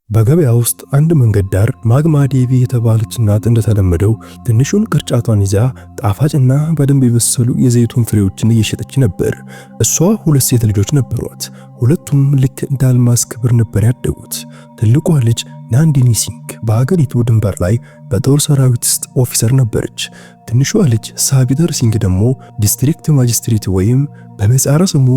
በገበያ ውስጥ አንድ መንገድ ዳር ማግማ ዴቪ የተባለች እናት እንደተለመደው ትንሹን ቅርጫቷን ይዛ ጣፋጭና በደንብ የበሰሉ የዘይቱን ፍሬዎችን እየሸጠች ነበር። እሷ ሁለት ሴት ልጆች ነበሯት። ሁለቱም ልክ እንደ አልማዝ ክብር ነበር ያደጉት። ትልቋ ልጅ ናንዲኒ ሲንግ በአገሪቱ ድንበር ላይ በጦር ሰራዊት ውስጥ ኦፊሰር ነበረች። ትንሿ ልጅ ሳቪተር ሲንግ ደግሞ ዲስትሪክት ማጅስትሬት ወይም በምህጻረ ስሙ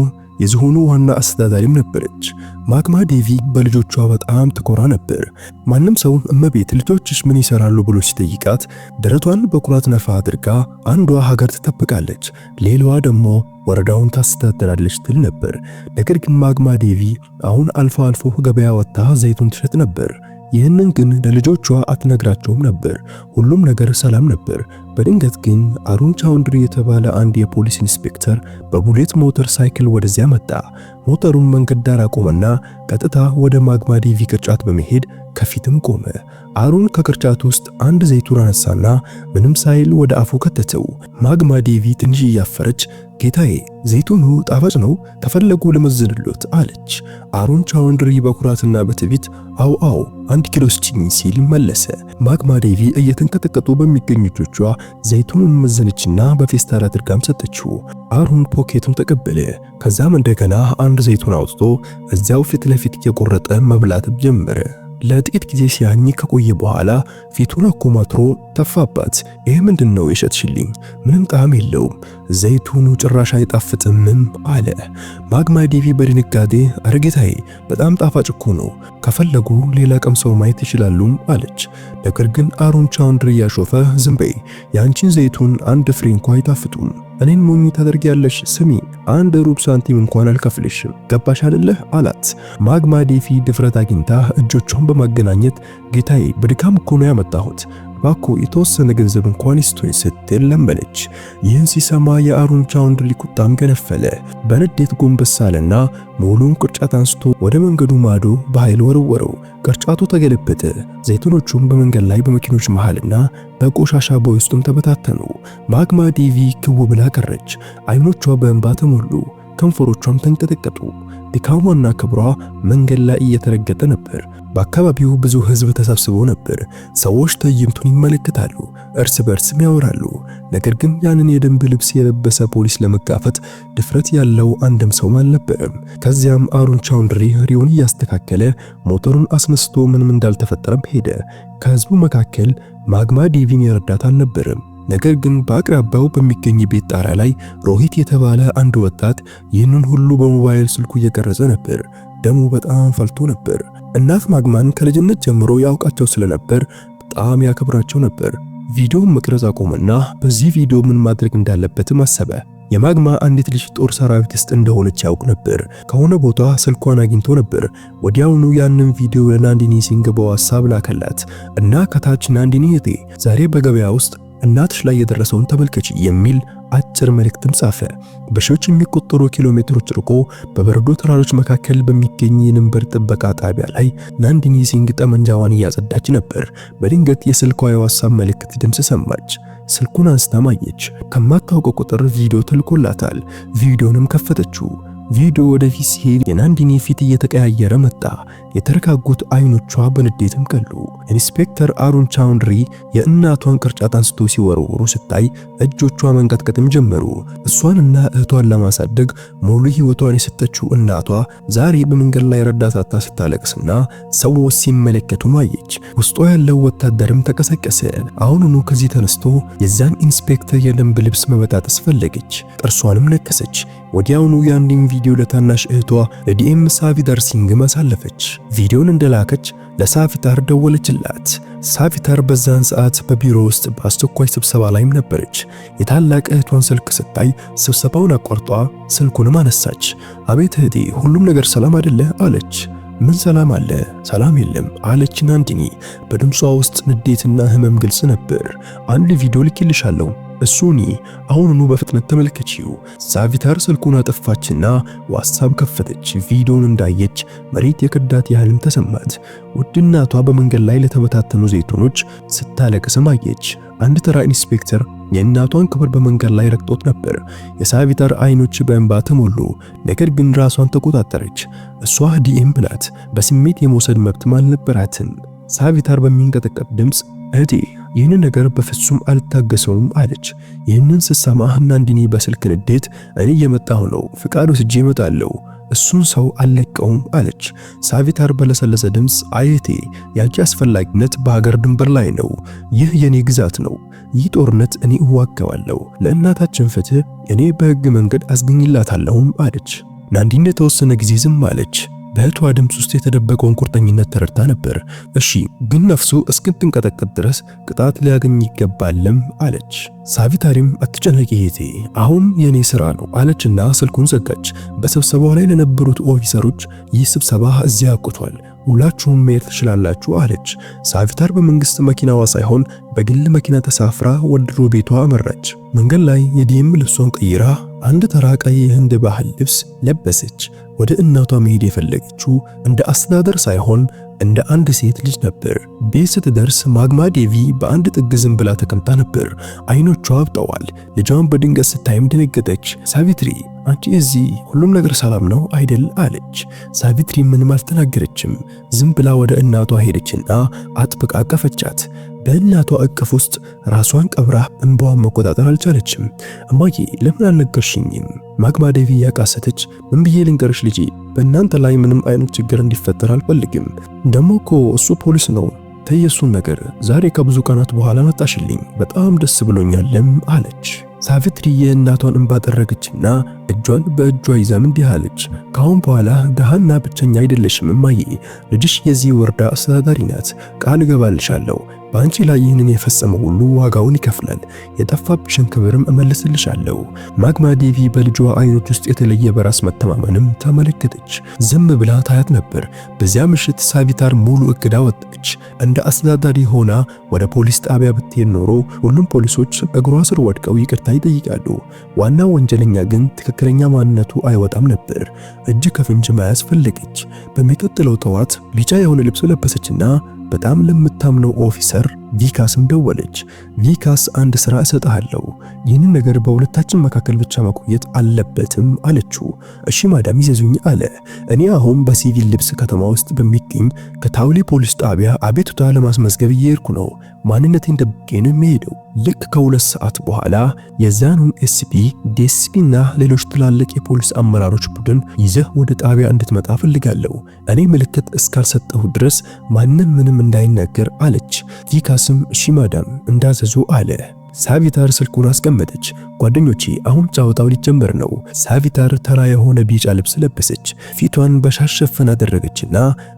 የዝሆኑ ዋና አስተዳዳሪም ነበረች። ማግማ ዴቪ በልጆቿ በጣም ትኮራ ነበር። ማንም ሰው እመቤት ልጆችሽ ምን ይሰራሉ ብሎ ሲጠይቃት ደረቷን በኩራት ነፋ አድርጋ አንዷ ሀገር ትጠብቃለች፣ ሌላዋ ደግሞ ወረዳውን ታስተዳድራለች ትል ነበር። ነገር ግን ማግማ ዴቪ አሁን አልፎ አልፎ ገበያ ወጥታ ዘይቱን ትሸጥ ነበር። ይህንን ግን ለልጆቿ አትነግራቸውም ነበር። ሁሉም ነገር ሰላም ነበር። በድንገት ግን አሩን ቻውንድሪ የተባለ አንድ የፖሊስ ኢንስፔክተር በቡሌት ሞተር ሳይክል ወደዚያ መጣ። ሞተሩን መንገድ ዳር አቆመና ቀጥታ ወደ ማግማ ዴቪ ቅርጫት በመሄድ ከፊትም ቆመ። አሩን ከቅርጫቱ ውስጥ አንድ ዘይቱን አነሳና ምንም ሳይል ወደ አፉ ከተተው። ማግማ ዴቪ ትንሽ እያፈረች ጌታዬ ዘይቱኑ ጣፋጭ ነው፣ ከፈለጉ ለመዘንሎት አለች። አሩን ቻውንድሪ በኩራትና በትዕቢት አው 1 ኪሎ ስጪኝ ሲል መለሰ። ማግማ ዴቪ እየተንቀጠቀጡ በሚገኙ እጆቿ ዘይቱኑን መዘነችና በፌስታል አድርጋም ሰጠችው። አሩን ፖኬቱን ተቀበለ። ከዛም እንደገና አንድ ዘይቱን አውጥቶ እዚያው ፊት ለፊት እየቆረጠ መብላት ጀመረ። ለጥቂት ጊዜ ሲያኝ ከቆየ በኋላ ፊቱን አኮማትሮ ተፋባት። ይሄ ምንድነው የሸጥሽልኝ? ምንም ጣዕም የለውም፣ ዘይቱኑ ጭራሽ አይጣፍጥም አለ። ማግማ ዴቪ በድንጋጤ አረጌታዬ በጣም ጣፋጭ እኮ ነው፣ ከፈለጉ ሌላ ቀምሰው ማየት ይችላሉ አለች። ነገር ግን አሩን ቻውንድሪ ያሾፈ ዝም በይ፣ ያንቺን ዘይቱን አንድ ፍሬ እንኳን አይጣፍጡም፣ እኔን ሞኝ ታደርጊያለሽ? ስሚ አንድ ሩብ ሳንቲም እንኳን አልከፍልሽም፣ ገባሽ አይደለ አላት። ማግማ ዴቪ ድፍረት አግኝታ እጆቿን በማገናኘት ጌታዬ በድካም እኮ ነው ያመጣሁት፣ ባኮ የተወሰነ ገንዘብ እንኳን ይስጡኝ ስትል ለመነች። ይህን ሲሰማ የአሩን ቻውንድሪ ቁጣም ገነፈለ። በንዴት ጎንበስ አለና ሙሉን ቅርጫት አንስቶ ወደ መንገዱ ማዶ በኃይል ወረወረው። ቅርጫቱ ተገለበጠ። ዘይቱኖቹም በመንገድ ላይ በመኪኖች መሃልና በቆሻሻ ቦይ ውስጥም ተበታተኑ። ማግማ ዴቪ ክው ብላ ቀረች። አይኖቿ በእንባ ተሞሉ፣ ከንፈሮቿም ተንቀጠቀጡ። ድካሟና ክብሯ መንገድ ላይ እየተረገጠ ነበር። በአካባቢው ብዙ ሕዝብ ተሰብስቦ ነበር። ሰዎች ትዕይንቱን ይመለከታሉ፣ እርስ በርስም ያወራሉ። ነገር ግን ያንን የደንብ ልብስ የለበሰ ፖሊስ ለመጋፈጥ ድፍረት ያለው አንድም ሰው አልነበረም። ከዚያም አሩን ቻውንድሪ ሪውን እያስተካከለ ሞተሩን አስነስቶ ምንም እንዳልተፈጠረም ሄደ። ከሕዝቡ መካከል ማግማ ዴቪን የረዳት አልነበረም። ነገር ግን በአቅራቢያው በሚገኝ ቤት ጣሪያ ላይ ሮሂት የተባለ አንድ ወጣት ይህንን ሁሉ በሞባይል ስልኩ እየቀረጸ ነበር። ደሙ በጣም ፈልቶ ነበር። እናት ማግማን ከልጅነት ጀምሮ ያውቃቸው ስለነበር በጣም ያከብራቸው ነበር። ቪዲዮውን መቅረጽ አቆመና በዚህ ቪዲዮ ምን ማድረግ እንዳለበትም አሰበ። የማግማ አንዲት ልጅ ጦር ሰራዊት ውስጥ እንደሆነች ያውቅ ነበር። ከሆነ ቦታ ስልኳን አግኝቶ ነበር። ወዲያውኑ ያንን ቪዲዮ ለናንዲኒ ሲንግ በዋትስአፕ ላከላት እና ከታች ናንዲኒ እህቴ ዛሬ በገበያ ውስጥ እናትሽ ላይ የደረሰውን ተመልከች የሚል አጭር መልእክትም ጻፈ። በሺዎች የሚቆጠሩ ኪሎ ሜትሮች ርቆ በበረዶ ተራሮች መካከል በሚገኝ የድንበር ጥበቃ ጣቢያ ላይ ናንዲኒ ሲንግ ጠመንጃዋን እያጸዳች ነበር። በድንገት የስልኳ የዋትስአፕ መልእክት ድምፅ ሰማች። ስልኩን አንስታ ማየች። ከማታውቀው ቁጥር ቪዲዮ ተልኮላታል። ቪዲዮንም ከፈተችው። ቪዲዮ ወደፊት ሲሄድ የናንዲኒ ፊት እየተቀያየረ መጣ። የተረጋጉት አይኖቿ በንዴትም ቀሉ። ኢንስፔክተር አሩን ቻውንድሪ የእናቷን ቅርጫት አንስቶ ሲወረውሩ ስታይ እጆቿ መንቀጥቀጥም ጀመሩ። እሷንና እህቷን ለማሳደግ ሙሉ ሕይወቷን የሰጠችው እናቷ ዛሬ በመንገድ ላይ ረዳታታ ስታለቅስና ሰዎች ሲመለከቱ ማየች። ውስጧ ያለው ወታደርም ተቀሰቀሰ። አሁኑኑ ከዚህ ተነስቶ የዛን ኢንስፔክተር የደንብ ልብስ መበጣጠስ ፈለገች። ጥርሷንም ነከሰች። ወዲያውኑ ያንዲን ቪዲዮ ለታናሽ እህቷ ለዲኤም ሳቪተር ሲንግ ማሳለፈች። ቪዲዮን እንደላከች ለሳቪተር ደወለችላት። ሳቪተር በዛን ሰዓት በቢሮ ውስጥ በአስቸኳይ ስብሰባ ላይም ነበረች። የታላቅ እህቷን ስልክ ስታይ ስብሰባውን አቋርጧ ስልኩንም አነሳች። አቤት እህቴ፣ ሁሉም ነገር ሰላም አይደለ አለች። ምን ሰላም አለ? ሰላም የለም አለች ናንዲኒ። በድምጿ ውስጥ ንዴትና ህመም ግልጽ ነበር። አንድ ቪዲዮ ልኬልሻለሁ፣ እሱኒ አሁኑኑ በፍጥነት ተመልከቺው። ሳቪተር ስልኩን አጠፋችና ዋትስአፕ ከፈተች። ቪዲዮን እንዳየች መሬት የከዳት ያህልም ተሰማት። ውድ እናቷ በመንገድ ላይ ለተበታተኑ ዘይቱኖች ስታለቅስ አየች። አንድ ተራ ኢንስፔክተር የእናቷን ክብር በመንገድ ላይ ረግጦት ነበር። የሳቪታር አይኖች በእንባ ተሞሉ። ነገር ግን ራሷን ተቆጣጠረች። እሷ ዲኤም ናት። በስሜት የመውሰድ መብትም አልነበራትም። ሳቪታር በሚንቀጠቀጥ ድምፅ እህቴ ይህንን ነገር በፍጹም አልታገሰውም አለች። ይህንን ስትሰማ ናንዲኒ በስልክ ንዴት እኔ እየመጣሁ ነው፣ ፍቃድ ወስጄ እመጣለሁ፣ እሱን ሰው አልለቀውም አለች። ሳቪታር በለሰለሰ ድምፅ አየቴ ያንቺ አስፈላጊነት በሀገር ድንበር ላይ ነው። ይህ የኔ ግዛት ነው። ይህ ጦርነት እኔ እዋጋዋለሁ። ለእናታችን ፍትህ እኔ በሕግ መንገድ አስገኝላታለሁም አለች። ናንዲኒ የተወሰነ ጊዜ ዝም አለች። በእህቷ ድምፅ ውስጥ የተደበቀውን ቁርጠኝነት ተረድታ ነበር። እሺ ግን ነፍሱ እስክትንቀጠቀጥ ድረስ ቅጣት ሊያገኝ ይገባልም አለች። ሳቪታሪም አትጨነቂ እህቴ፣ አሁን የኔ ስራ ነው አለችና ስልኩን ዘጋች። በስብሰባው ላይ ለነበሩት ኦፊሰሮች ይህ ስብሰባ እዚያ አብቅቷል፣ ሁላችሁም መሄድ ትችላላችሁ አለች። ሳቪታር በመንግስት መኪናዋ ሳይሆን በግል መኪና ተሳፍራ ወደ ድሮ ቤቷ አመራች። መንገድ ላይ የዲኤም ልብሷን ቀይራ አንድ ተራ ቀይ የህንድ ባህል ልብስ ለበሰች። ወደ እናቷ መሄድ የፈለገችው እንደ አስተዳደር ሳይሆን እንደ አንድ ሴት ልጅ ነበር። ቤት ስትደርስ ማግማ ዴቪ በአንድ ጥግ ዝም ብላ ተቀምጣ ነበር። አይኖቿ አብጠዋል። ልጇን በድንገት ስታይም ደነገጠች። ሳቪትሪ አንቺ እዚህ ሁሉም ነገር ሰላም ነው አይደል አለች። ሳቪትሪ ምንም አልተናገረችም። ዝም ብላ ወደ እናቷ ሄደችና አጥብቃ አቀፈቻት። በእናቷ እቅፍ ውስጥ ራሷን ቀብራ እንባዋን መቆጣጠር አልቻለችም። እማዬ ለምን አልነገርሽኝም? ማግማ ዴቪ ያቃሰተች ምን ብዬ ልንገርሽ ልጄ፣ በእናንተ ላይ ምንም አይነት ችግር እንዲፈጠር አልፈልግም። ደሞ እኮ እሱ ፖሊስ ነው። ተየሱን ነገር ዛሬ ከብዙ ቀናት በኋላ መጣሽልኝ፣ በጣም ደስ ብሎኛልም አለች። ሳቪትሪ የእናቷን እንባ ጠረገችና እጇን በእጇ ይዛም እንዲህ አለች። ካሁን በኋላ ደሃና ብቸኛ አይደለሽም እማዬ፣ ልጅሽ የዚህ ወረዳ አስተዳዳሪ ናት። ቃል እገባልሻለሁ በአንቺ ላይ ይህንን የፈጸመ ሁሉ ዋጋውን ይከፍላል። የጠፋብሽን ክብርም እመልስልሻለሁ። ማግማ ዴቪ በልጇ አይኖች ውስጥ የተለየ በራስ መተማመንም ተመለከተች። ዝም ብላ ታያት ነበር። በዚያ ምሽት ሳቪታር ሙሉ እቅድ አወጣች። እንደ አስተዳዳሪ ሆና ወደ ፖሊስ ጣቢያ ብትሄድ ኖሮ ሁሉም ፖሊሶች እግሯ ስር ወድቀው ይቅርታ ይጠይቃሉ። ዋናው ወንጀለኛ ግን ትክክለኛ ማንነቱ አይወጣም ነበር። እጅ ከፍንጅ መያዝ ፈለገች። በሚቀጥለው ጠዋት ቢጫ የሆነ ልብስ ለበሰችና በጣም ለምታምነው ኦፊሰር ቪካስም ደወለች። ቪካስ አንድ ስራ እሰጥሃለሁ፣ ይህንን ነገር በሁለታችን መካከል ብቻ መቆየት አለበትም አለችው። እሺ ማዳም ይዘዙኝ አለ። እኔ አሁን በሲቪል ልብስ ከተማ ውስጥ በሚገኝ ከታውሊ ፖሊስ ጣቢያ አቤቱታ ለማስመዝገብ እየሄድኩ ነው። ማንነቴን ደብቄ ነው የምሄደው። ልክ ከ2 ሰዓት በኋላ የዛኑን ኤስፒ ዲኤስፒ እና ሌሎች ትላልቅ የፖሊስ አመራሮች ቡድን ይዘህ ወደ ጣቢያ እንድትመጣ ፈልጋለሁ። እኔ ምልክት እስካልሰጠሁ ድረስ ማንም ምንም እንዳይናገር አለች። ቪካስም እሺ ማዳም እንዳዘዙ አለ። ሳቪታር ስልኩን አስቀመጠች። ጓደኞቼ አሁን ጫወታው ሊጀመር ነው። ሳቪታር ተራ የሆነ ቢጫ ልብስ ለበሰች። ፊቷን በሻሽ ሸፈን አደረገችና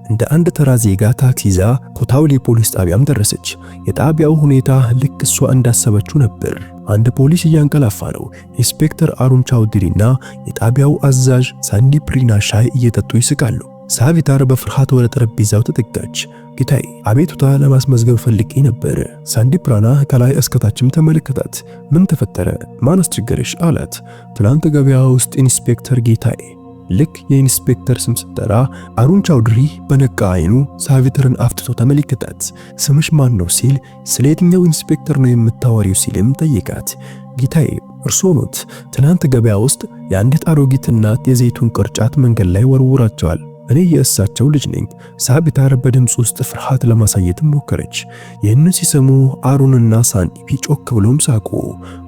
እንደ አንድ ተራ ዜጋ ታክሲ ይዛ ኮታውሊ ፖሊስ ጣቢያም ደረሰች። የጣቢያው ሁኔታ ልክ እሷ እንዳሰበችው ነበር። አንድ ፖሊስ እያንቀላፋ ነው። ኢንስፔክተር አሩን ቻውድሪና የጣቢያው አዛዥ ሳንዲ ፕሪና ሻይ እየጠጡ ይስቃሉ። ሳቪታር በፍርሃት ወደ ጠረጴዛው ተጠጋች። ጌታዬ አቤቱታ ለማስመዝገብ ፈልጌ ነበር። ሳንዲ ፕራና ከላይ እስከታችም ተመለከታት። ምን ተፈጠረ? ማን አስቸገረሽ? አላት። ትናንት ገበያ ውስጥ ኢንስፔክተር ጌታዬ። ልክ የኢንስፔክተር ስም ስትጠራ አሩን ቻውድሪ በነቃ አይኑ ሳቪታርን አፍጥቶ ተመለከታት። ስምሽ ማን ነው ሲል ስለ የትኛው ኢንስፔክተር ነው የምታወሪው ሲልም ጠየቃት። ጌታዬ እርሶ ኖት። ትናንት ገበያ ውስጥ የአንዲት አሮጊት እናት የዘይቱን ቅርጫት መንገድ ላይ ወርውራቸዋል። እኔ የእሳቸው ልጅ ነኝ። ሳቪታር በድምፅ ውስጥ ፍርሃት ለማሳየት ሞከረች። ይህንን ሲሰሙ አሩንና ሳንዲ ጮክ ብሎም ሳቁ።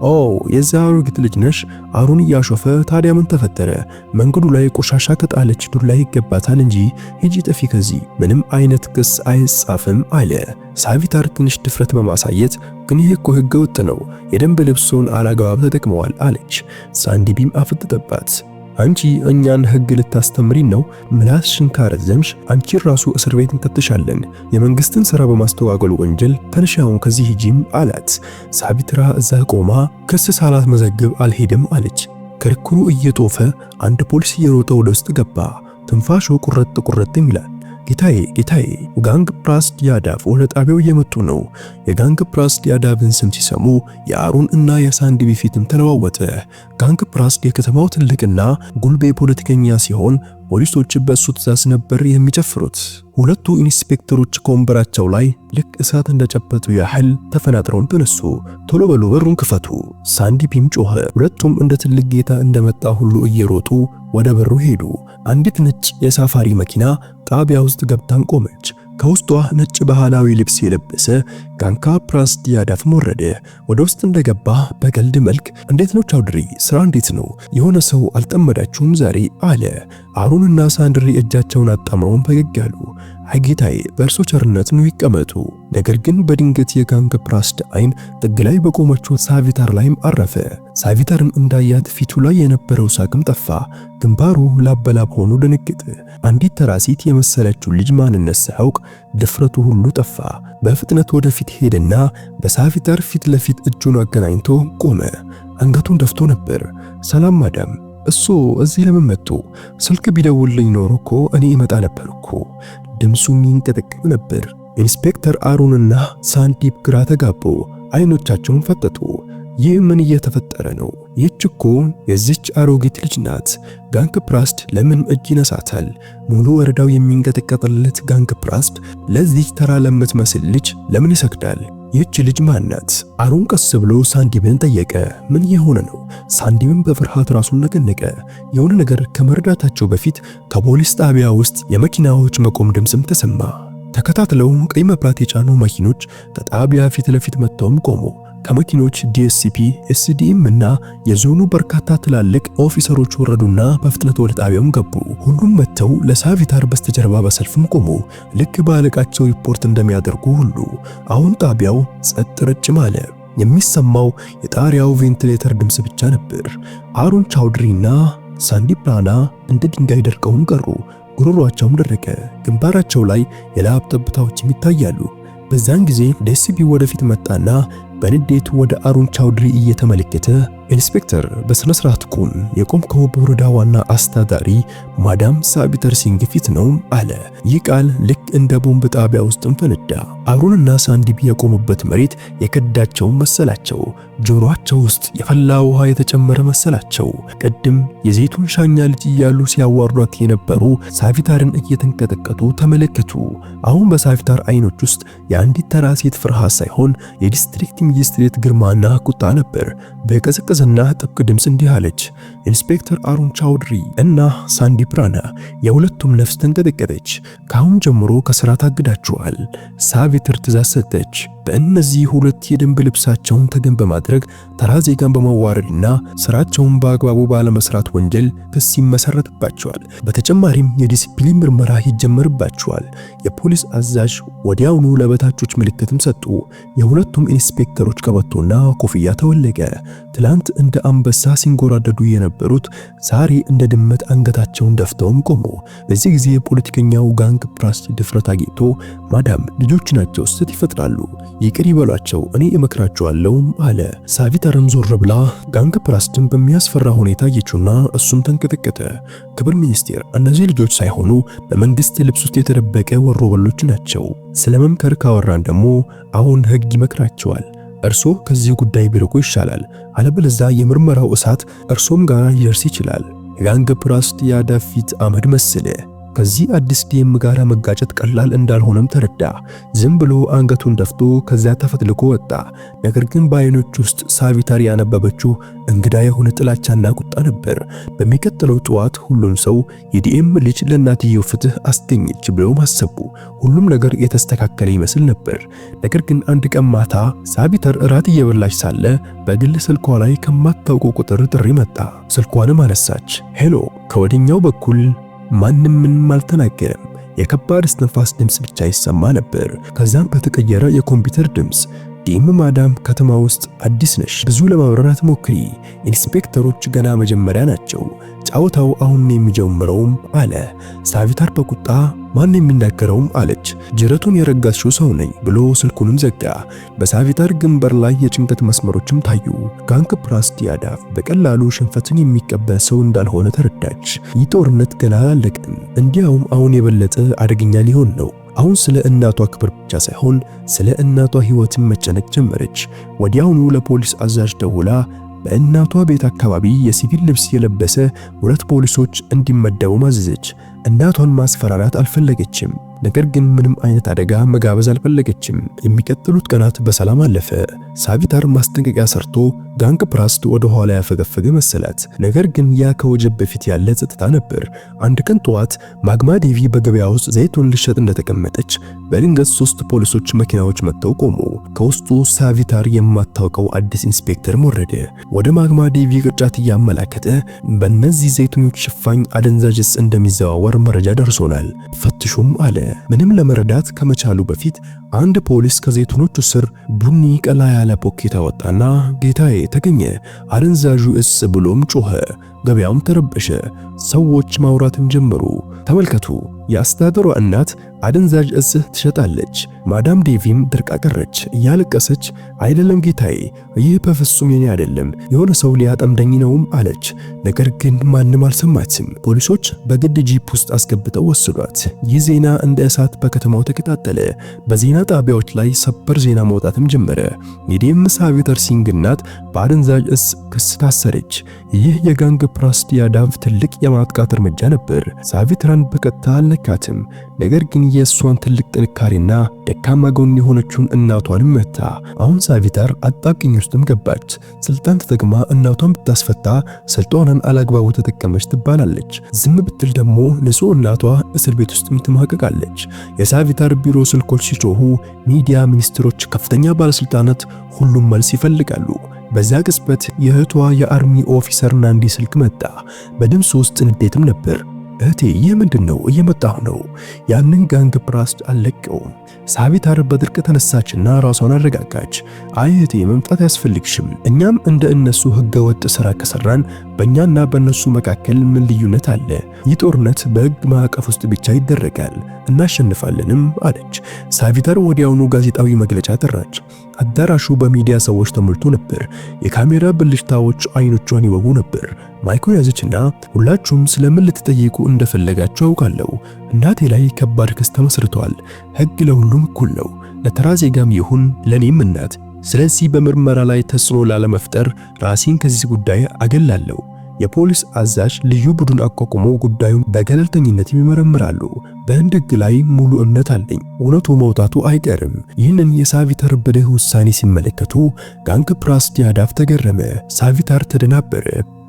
ኦ የዛ አሮጊት ልጅ ነሽ? አሩን እያሾፈ ታዲያ ምን ተፈጠረ? መንገዱ ላይ ቆሻሻ ከጣለች ዱላ ይገባታል እንጂ ሂጂ ጥፊ ከዚህ፣ ምንም አይነት ክስ አይጻፍም አለ። ሳቪታር ትንሽ ድፍረት በማሳየት ግን ይህ እኮ ህገ ወጥ ነው፣ የደንብ ልብሱን አላግባብ ተጠቅመዋል አለች። ሳንዲቢም አፍጥጠባት። አንቺ እኛን ህግ ልታስተምሪን ነው? ምላስሽን ካረዘምሽ አንቺ ራሱ እስር ቤት እንከትሻለን። የመንግስትን ሥራ በማስተጓጎል ወንጀል ተነሻውን ከዚህ ሂጂም አላት። ሳቪትራ እዛ ቆማ ክስ ሳላስመዘግብ አልሄድም አለች። ክርክሩ እየጦፈ አንድ ፖሊስ እየሮጠ ወደ ውስጥ ገባ። ትንፋሹ ቁርጥ ቁርጥ ይላል። ጌታዬ ጋንግ ፕራስድ ያዳቭ ወደ ጣቢያው እየመጡ ነው። የጋንግ ፕራስድ ያዳቭን ስም ሲሰሙ የአሩን እና የሳንዲቢ ፊትም ተለዋወጠ። ጋንግ ፕራስድ የከተማው ትልቅና ጉልቤ ፖለቲከኛ ሲሆን ፖሊሶች በእሱ ትዕዛዝ ነበር የሚጨፍሩት። ሁለቱ ኢንስፔክተሮች ከወንበራቸው ላይ ልክ እሳት እንደጨበጡ ያህል ተፈናጥረው ተነሱ። ቶሎ በሉ በሩን ክፈቱ፣ ሳንዲቢም ጮኸ። ሁለቱም እንደ ትልቅ ጌታ እንደመጣ ሁሉ እየሮጡ ወደ በሩ ሄዱ። አንዲት ነጭ የሳፋሪ መኪና ጣቢያ ውስጥ ገብታን ቆመች። ከውስጧ ነጭ ባህላዊ ልብስ የለበሰ ጋንግ ፕራስድ ያዳቭ ወረደ። ወደ ውስጥ እንደገባ በቀልድ መልክ እንዴት ነው ቻውድሪ፣ ስራ እንዴት ነው? የሆነ ሰው አልጠመዳችሁም ዛሬ አለ። አሩንና ሳንድሪ እጃቸውን አጣምረውን ፈገግ አሉ። አይ ጌታዬ፣ በእርሶ ቸርነት ነው ይቀመጡ። ነገር ግን በድንገት የጋንግ ፕራስድ አይን ጥግ ላይ በቆመችው ሳቪታር ላይም አረፈ። ሳቪታርም እንዳያት ፊቱ ላይ የነበረው ሳቅም ጠፋ። ግንባሩ ላበላብ ሆኖ ደነገጠ። አንዲት ተራ ሴት የመሰለችው ልጅ ማንነት ሳያውቅ ድፍረቱ ሁሉ ጠፋ። በፍጥነት ወደፊት ሄደና በሳቪታር ፊት ለፊት እጁን አገናኝቶ ቆመ። አንገቱን ደፍቶ ነበር። ሰላም ማዳም፣ እሱ እዚህ ለምን መጡ? ስልክ ቢደውልኝ ኖሮ እኮ እኔ እመጣ ነበር እኮ። ድምፁ ይንቀጠቀጥ ነበር። ኢንስፔክተር አሩንና ሳንዲብ ግራ ተጋቡ። አይኖቻቸውን ፈጠጡ። ይህ ምን እየተፈጠረ ነው? ይህች እኮ የዚች አሮጊት ልጅ ናት። ጋንግ ፕራስድ ለምን እጅ ይነሳታል? ሙሉ ወረዳው የሚንቀጠቀጥለት ጋንግ ፕራስድ ለዚች ተራ ለምትመስል ልጅ ለምን ይሰግዳል? ይህች ልጅ ማን ናት? አሩን ቀስ ብሎ ሳንዲብን ጠየቀ። ምን የሆነ ነው? ሳንዲብን በፍርሃት ራሱን ነቀነቀ። የሆነ ነገር ከመረዳታቸው በፊት ከፖሊስ ጣቢያ ውስጥ የመኪናዎች መቆም ድምፅም ተሰማ። ተከታትለው ቀይ መብራት የጫኑ መኪኖች ከጣቢያ ፊት ለፊት መጥተውም ቆሙ። ከመኪኖች ዲኤስሲፒ፣ ኤስዲኤም እና የዞኑ በርካታ ትላልቅ ኦፊሰሮች ወረዱና በፍጥነት ወደ ጣቢያውም ገቡ። ሁሉም መጥተው ለሳቪታር በስተጀርባ በሰልፍም ቆሙ፣ ልክ በአለቃቸው ሪፖርት እንደሚያደርጉ ሁሉ። አሁን ጣቢያው ጸጥ ረጭም አለ። የሚሰማው የጣሪያው ቬንቲሌተር ድምፅ ብቻ ነበር። አሩን ቻውድሪና ሳንዲብ ራና እንደ ድንጋይ ደርቀውም ቀሩ። ጉሮሯቸውም ደረቀ። ግንባራቸው ላይ የላብ ጠብታዎችም ይታያሉ። በዛን ጊዜ ዲኤስሲፒ ወደፊት መጣና በንዴት ወደ አሩን ቻውድሪ እየተመለከተ ኢንስፔክተር በስነ ስርዓት ቁም፣ የቆምከው በወረዳ ዋና አስተዳዳሪ ማዳም ሳቪታር ሲንግ ፊት ነው አለ። ይህ ቃል ልክ እንደ ቦምብ ጣቢያ ውስጥም ፈነዳ። አሩንና ሳንዲብ የቆሙበት መሬት የከዳቸው መሰላቸው። ጆሮአቸው ውስጥ የፈላ ውሃ የተጨመረ መሰላቸው። ቅድም የዘይቱን ሻኛ ልጅ እያሉ ሲያዋሯት የነበሩ ሳቪታርን እየተንቀጠቀጡ ተመለከቱ። አሁን በሳቪታር አይኖች ውስጥ የአንዲት ተራ ሴት ፍርሃት ሳይሆን የዲስትሪክት ማጅስትሬት ግርማና ቁጣ ነበር። በቀዘቀዘና ጥብቅ ድምፅ እንዲህ አለች፣ ኢንስፔክተር አሩን ቻውድሪ እና ሳንዲብ ራና። የሁለቱም ነፍስ ተንቀጠቀጠች። ከአሁን ጀምሮ ከስራ ታግዳችኋል። ሳቪታር ትእዛዝ ሰጠች። በእነዚህ ሁለት የደንብ ልብሳቸውን ተገን በማድረግ ተራ ዜጋን በማዋረድና ስራቸውን በአግባቡ ባለመስራት ወንጀል ክስ ይመሰረትባቸዋል። በተጨማሪም የዲሲፕሊን ምርመራ ይጀመርባቸዋል። የፖሊስ አዛዥ ወዲያውኑ ለበታቾች ምልክትም ሰጡ። የሁለቱም ኢንስፔክተሮች ቀበቶና ኮፍያ ተወለቀ። ትላንት እንደ አንበሳ ሲንጎራደዱ የነበሩት ዛሬ እንደ ድመት አንገታቸውን ደፍተውም ቆሙ። በዚህ ጊዜ የፖለቲከኛው ጋንግ ፕራስድ ድፍረት አግኝቶ ማዳም ልጆች ናቸው፣ ስህተት ይፈጥራሉ፣ ይቅር ይበሏቸው፣ እኔ እመክራቸዋለሁ አለ። ሳቪታርም ዞር ብላ ጋንግ ፕራስድን በሚያስፈራ ሁኔታ አየችውና እሱም ተንቀጠቀጠ። ክብር ሚኒስቴር፣ እነዚህ ልጆች ሳይሆኑ በመንግስት ልብስ ውስጥ የተደበቀ ወሮበሎች ናቸው። ስለመምከር ካወራን ደግሞ አሁን ህግ ይመክራቸዋል። እርሶ ከዚህ ጉዳይ ቢርቁ ይሻላል፣ አለበለዚያ የምርመራው እሳት እርሶም ጋር ሊደርስ ይችላል። ጋንግ ፕራስድ ያዳቭ ፊት አመድ መሰለ። ከዚህ አዲስ ዲኤም ጋር መጋጨት ቀላል እንዳልሆነም ተረዳ። ዝም ብሎ አንገቱን ደፍቶ ከዚያ ተፈትልኮ ወጣ። ነገር ግን በአይኖች ውስጥ ሳቪታር ያነበበችው እንግዳ የሆነ ጥላቻና ቁጣ ነበር። በሚቀጥለው ጠዋት ሁሉም ሰው የዲኤም ልጅ ለእናትየው ፍትህ አስገኘች ብለው አሰቡ። ሁሉም ነገር የተስተካከለ ይመስል ነበር። ነገር ግን አንድ ቀን ማታ ሳቪታር እራት እየበላች ሳለ በግል ስልኳ ላይ ከማታውቀው ቁጥር ጥሪ መጣ። ስልኳንም አነሳች። ሄሎ። ከወዲኛው በኩል ማንም ምንም አልተናገረም። የከባድ እስትንፋስ ድምፅ ብቻ ይሰማ ነበር። ከዛም በተቀየረ የኮምፒውተር ድምፅ፣ ዲኤም ማዳም፣ ከተማ ውስጥ አዲስ ነሽ፣ ብዙ ለማብራራት ሞክሪ። ኢንስፔክተሮች ገና መጀመሪያ ናቸው፣ ጫወታው አሁን የሚጀምረውም አለ። ሳቪታር በቁጣ ማን የሚናገረውም አለች። ጅረቱን የረጋችው ሰው ነኝ ብሎ ስልኩንም ዘጋ። በሳቪታር ግንባር ላይ የጭንቀት መስመሮችም ታዩ። ጋንግ ፕራስቲያዳቭ በቀላሉ ሽንፈትን የሚቀበል ሰው እንዳልሆነ ተረዳች። ይህ ጦርነት ገና አላለቀም፣ እንዲያውም አሁን የበለጠ አደገኛ ሊሆን ነው። አሁን ስለ እናቷ ክብር ብቻ ሳይሆን ስለ እናቷ ሕይወትን መጨነቅ ጀመረች። ወዲያውኑ ለፖሊስ አዛዥ ደውላ በእናቷ ቤት አካባቢ የሲቪል ልብስ የለበሰ 2 ፖሊሶች እንዲመደቡ ማዘዘች። እናቷን ማስፈራራት አልፈለገችም፣ ነገር ግን ምንም አይነት አደጋ መጋበዝ አልፈለገችም። የሚቀጥሉት ቀናት በሰላም አለፈ። ሳቪታር ማስጠንቀቂያ ሰርቶ ጋንግ ፕራስት ወደ ኋላ ያፈገፈገ መሰላት። ነገር ግን ያ ከወጀብ በፊት ያለ ጸጥታ ነበር። አንድ ቀን ጠዋት ማግማ ዴቪ በገበያ ውስጥ ዘይቱን ልሸጥ እንደተቀመጠች በድንገት 3 ፖሊሶች መኪናዎች መጥተው ቆሙ። ከውስጡ ሳቪታር የማታውቀው አዲስ ኢንስፔክተርም ወረደ። ወደ ማግማ ዴቪ ቅርጫት እያመላከተ በእነዚህ ዘይቱኖች ሽፋኝ አደንዛዥ ዕፅ እንደሚዘዋወር መረጃ ደርሶናል፣ ፈትሹም አለ። ምንም ለመረዳት ከመቻሉ በፊት አንድ ፖሊስ ከዘይቱኖቹ ስር ቡኒ ቀላ ያለ ፖኬት አወጣና ጌታዬ ተገኘ አደንዛዡ ዕፅ ብሎም ጮኸ። ገበያውም ተረበሸ። ሰዎች ማውራትም ጀመሩ። ተመልከቱ፣ የአስተዳደሯ እናት አደንዛዥ ዕፅ ትሸጣለች። ማዳም ዴቪም ድርቃ ቀረች። እያለቀሰች አይደለም ጌታዬ፣ ይህ በፍጹም የኔ አይደለም፣ የሆነ ሰው ሊያጠምደኝ ነውም አለች። ነገር ግን ማንም አልሰማችም። ፖሊሶች በግድ ጂፕ ውስጥ አስገብተው ወሰዷት። ይህ ዜና እንደ እሳት በከተማው ተቀጣጠለ። በዜና ጣቢያዎች ላይ ሰበር ዜና መውጣትም ጀመረ። የዴም ሳቪታር ሲንግ እናት በአደንዛዥ ዕፅ ክስ ታሰረች። ይህ የጋንግ ፕራስቲያዳቭ ትልቅ የማጥቃት እርምጃ ነበር። ሳቪትራን በቀጥታ አልነካትም፣ ነገር ግን የእሷን ትልቅ ጥንካሬና ደካማ ጎን የሆነችውን እናቷንም መታ። አሁን ሳቪታር አጣብቂኝ ውስጥም ገባች። ስልጣን ተጠቅማ እናቷን ብታስፈታ ስልጣኗን አላግባቡ ተጠቀመች ትባላለች። ዝም ብትል ደግሞ ንጹህ እናቷ እስር ቤት ውስጥም ትማቀቃለች። የሳቪታር ቢሮ ስልኮች ሲጮሁ ሚዲያ፣ ሚኒስትሮች፣ ከፍተኛ ባለስልጣናት ሁሉም መልስ ይፈልጋሉ። በዛ ቅጽበት የእህቷ የአርሚ ኦፊሰር ናንዲ ስልክ መጣ። በድምፅ ውስጥ ንዴትም ነበር። እህቴ ይህ ምንድነው? እየመጣሁ ነው። ያንን ጋንግ ፕራስት አለቀውም። ሳቪታር በድርቅ ተነሳችና ራሷን አረጋጋች። አይ እህቴ መምጣት አያስፈልግሽም። እኛም እንደ እነሱ ህገወጥ ስራ ከሰራን በእኛና በእነሱ መካከል ምን ልዩነት አለ? ይህ ጦርነት በህግ ማዕቀፍ ውስጥ ብቻ ይደረጋል፣ እናሸንፋለንም አለች። ሳቪታር ወዲያውኑ ጋዜጣዊ መግለጫ ጠራች። አዳራሹ በሚዲያ ሰዎች ተሞልቶ ነበር። የካሜራ ብልጭታዎች አይኖቿን ይወጉ ነበር። ማይኩን ያዘችና ሁላችሁም ስለምን ልትጠይቁ እንደፈለጋችሁ አውቃለሁ። እናቴ ላይ ከባድ ክስ ተመስርቷል። ህግ ለሁሉም እኩል ነው፣ ለተራ ዜጋም ይሁን ለኔም እናት። ስለዚህ በምርመራ ላይ ተጽዕኖ ላለመፍጠር ራሴን ከዚህ ጉዳይ አገላለሁ። የፖሊስ አዛዥ ልዩ ቡድን አቋቁሞ ጉዳዩን በገለልተኝነት ይመረምራሉ። በህንድ ህግ ላይ ሙሉ እምነት አለኝ። እውነቱ መውጣቱ አይቀርም። ይህንን የሳቪታር ብልህ ውሳኔ ሲመለከቱ ጋንግ ፕራስቲያዳቭ ተገረመ። ሳቪታር ተደናበረ።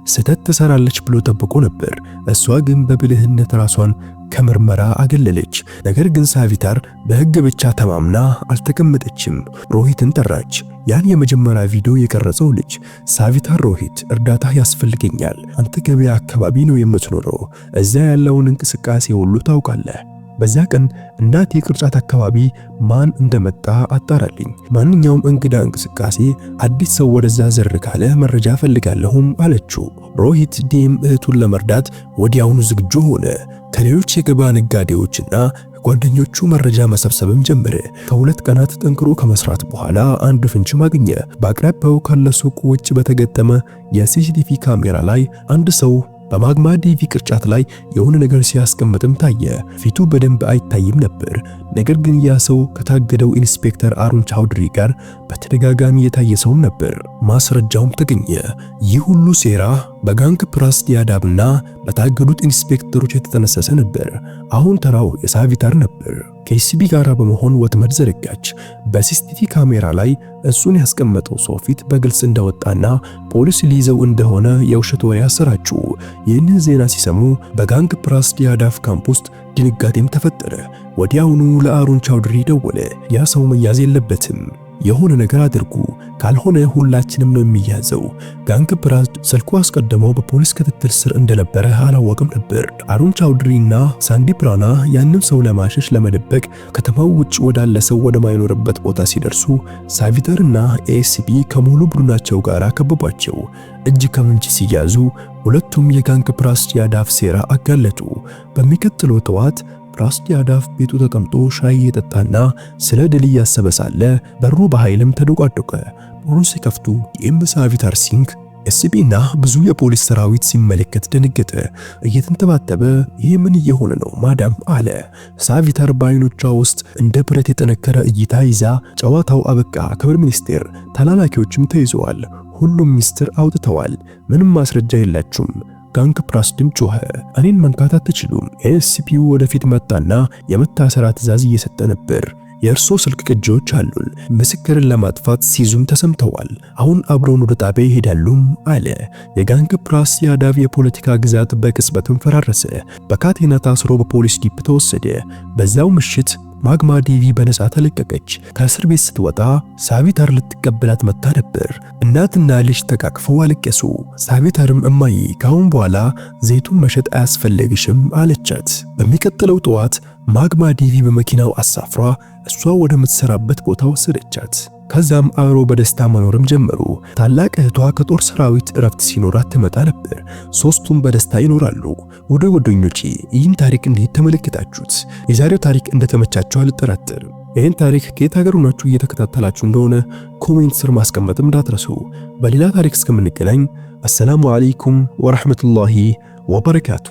ስህተት ትሰራለች ብሎ ጠብቆ ነበር። እሷ ግን በብልህነት ራሷን ከምርመራ አገለለች። ነገር ግን ሳቪታር በህግ ብቻ ተማምና አልተቀመጠችም። ሮሂትን ጠራች። ያን የመጀመሪያ ቪዲዮ የቀረጸው ልጅ ሳቪታር፣ ሮሂት እርዳታ ያስፈልገኛል። አንተ ገበያ አካባቢ ነው የምትኖረው፣ እዚያ ያለውን እንቅስቃሴ ሁሉ ታውቃለህ። በዛ ቀን እናቴ ቅርጫት አካባቢ ማን እንደመጣ አጣራልኝ። ማንኛውም እንግዳ እንቅስቃሴ፣ አዲስ ሰው ወደዛ ዘር ካለ መረጃ ፈልጋለሁም አለችው። ሮሂት ዴም እህቱን ለመርዳት ወዲያውኑ ዝግጁ ሆነ። ከሌሎች የገበያ ነጋዴዎችና ጓደኞቹ መረጃ መሰብሰብም ጀመረ። ከሁለት ቀናት ጠንክሮ ከመስራት በኋላ አንድ ፍንጭ አገኘ። በአቅራቢያው ካለ ሱቅ ውጭ በተገጠመ የሲሲቲቪ ካሜራ ላይ አንድ ሰው በማግማ ዴቪ ቅርጫት ላይ የሆነ ነገር ሲያስቀምጥም ታየ። ፊቱ በደንብ አይታይም ነበር፣ ነገር ግን ያ ሰው ከታገደው ኢንስፔክተር አሩን ቻውድሪ ጋር በተደጋጋሚ የታየ ሰው ነበር። ማስረጃውም ተገኘ። ይህ ሁሉ ሴራ በጋንግ ፕራስቲያዳቭና በታገዱት ኢንስፔክተሮች የተጠነሰሰ ነበር። አሁን ተራው የሳቪታር ነበር። ከኤስቢ ጋር በመሆን ወጥመድ ዘረጋች። በሲሲቲቪ ካሜራ ላይ እሱን ያስቀመጠው ሰው ፊት በግልጽ እንደወጣና ፖሊስ ሊይዘው እንደሆነ የውሸት ወሬ አሰራጩ። ይህንን ዜና ሲሰሙ በጋንግ ፕራስቲያዳቭ ካምፕ ውስጥ ድንጋጤም ተፈጠረ። ወዲያውኑ ለአሩን ቻውድሪ ደወለ። ያ ሰው መያዝ የለበትም፣ የሆነ ነገር አድርጉ፣ ካልሆነ ሁላችንም ነው የሚያዘው። ጋንግ ፕራስት ስልኩ አስቀድሞ በፖሊስ ክትትል ስር እንደነበረ አላወቅም ነበር። አሩን ቻውድሪና ሳንዲ ፕራና ያንን ሰው ለማሸሽ ለመደበቅ ከተማው ውጭ ወዳለ ሰው ወደማይኖርበት ቦታ ሲደርሱ ሳቪታርና ኤኤስቢ ከሙሉ ቡድናቸው ጋር ከበቧቸው። እጅ ከፍንጅ ሲያዙ ሁለቱም የጋንግ ፕራስቲያዳቭ ሴራ አጋለጡ። በሚቀጥለው ጠዋት ፕራስቲያዳቭ ቤቱ ተቀምጦ ሻይ እየጠጣና ስለ ድል እያሰበ ሳለ በሩ በኃይልም ተደቋደቀ። በሩን ሲከፍቱ የሳቪታር ሲንግ ኤስፒና ብዙ የፖሊስ ሰራዊት ሲመለከት ደነገጠ። እየተንተባተበ ይህ ምን እየሆነ ነው ማዳም አለ። ሳቪታር በዓይኖቿ ውስጥ እንደ ብረት የጠነከረ እይታ ይዛ ጨዋታው አበቃ። ክብር ሚኒስቴር ተላላኪዎችም ተይዘዋል። ሁሉም ሚስጥር አውጥተዋል። ምንም ማስረጃ የላችሁም። ጋንግ ፕራስድም ጮኸ። እኔን መንካት አትችሉም። ኤስፒው ወደፊት መጣና የመታሰራ ትዕዛዝ እየሰጠ ነበር። የእርሶ ስልክ ቅጂዎች አሉን። ምስክርን ለማጥፋት ሲዙም ተሰምተዋል። አሁን አብረውን ወደ ጣቢያ ይሄዳሉ አለ። የጋንግ ፕራስቲያዳቭ የፖለቲካ ግዛት በቅጽበትም ፈራረሰ። በካቴና ታስሮ በፖሊስ ጂፕ ተወሰደ። በዛው ምሽት ማግማ ዴቪ በነጻ ተለቀቀች። ከእስር ቤት ስትወጣ ሳቪታር ልትቀበላት መጣ ነበር። እናትና ልጅ ተቃቅፈው አለቀሱ። ሳቪታርም እማዬ ካሁን በኋላ ዘይቱን መሸጥ አያስፈልግሽም አለቻት። በሚቀጥለው ጠዋት ማግማ ዴቪ በመኪናው አሳፍራ እሷ ወደ ምትሰራበት ቦታ ወሰደቻት። ከዛም አብሮ በደስታ መኖርም ጀመሩ። ታላቅ እህቷ ከጦር ሰራዊት እረፍት ሲኖራት ትመጣ ነበር። ሶስቱም በደስታ ይኖራሉ። ወደ ጓደኞቼ ይህን ታሪክ እንዴት ተመለከታችሁት? የዛሬው ታሪክ እንደተመቻችሁ አልጠራጠርም። ይህን ታሪክ ከየት ሀገር ሆናችሁ እየተከታተላችሁ እንደሆነ ኮሜንት ስር ማስቀመጥም እንዳትረሱ። በሌላ ታሪክ እስከምንገናኝ አሰላሙ አለይኩም ወራህመቱላሂ ወበረካቱ።